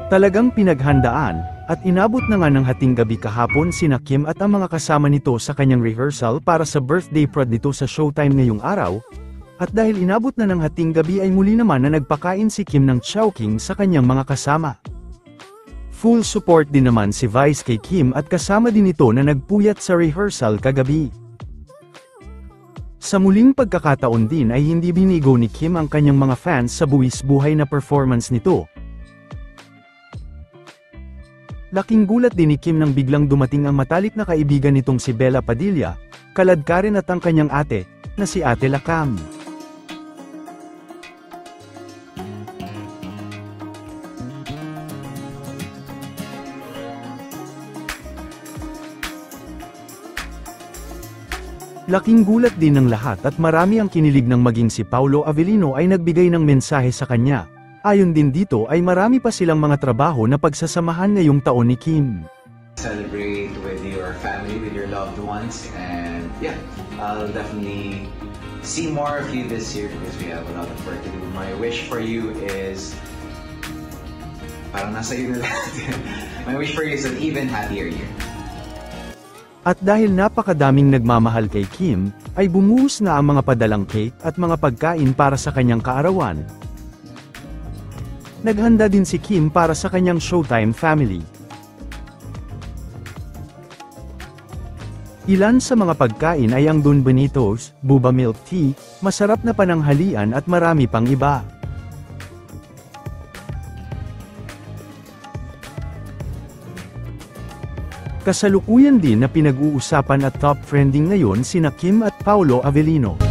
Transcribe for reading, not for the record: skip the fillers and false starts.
Talagang pinaghandaan, at inabot na nga ng hating gabi kahapon sina Kim at ang mga kasama nito sa kanyang rehearsal para sa birthday prod nito sa Showtime ngayong araw, at dahil inabot na ng hating gabi ay muli naman na nagpakain si Kim ng Chowking sa kanyang mga kasama. Full support din naman si Vice kay Kim at kasama din ito na nagpuyat sa rehearsal kagabi. Sa muling pagkakataon din ay hindi binigo ni Kim ang kanyang mga fans sa buwis buhay na performance nito. Laking gulat din ni Kim nang biglang dumating ang matalik na kaibigan nitong si Bella Padilla, kaladkarin at ang kanyang ate, na si Ate Lakam. Laking gulat din ng lahat at marami ang kinilig ng maging si Paolo Avellino ay nagbigay ng mensahe sa kanya. Ayon din dito ay marami pa silang mga trabaho na pagsasamahan ngayong taon ni Kim. Celebrate with your family, with your loved ones, and yeah, I'll definitely see more of you this year because we have a lot of work to do. My wish for you is, parang nasa iyo na lahat. My wish for you is an even happier year. At dahil napakadaming nagmamahal kay Kim, ay bumuhos na ang mga padalang cake at mga pagkain para sa kanyang kaarawan. Naghanda din si Kim para sa kanyang Showtime family. Ilan sa mga pagkain ay ang Don Benito's, Buba Milk Tea, masarap na pananghalian at marami pang iba. Kasalukuyan din na pinag-uusapan at top trending ngayon sina Kim at Paolo Avellino.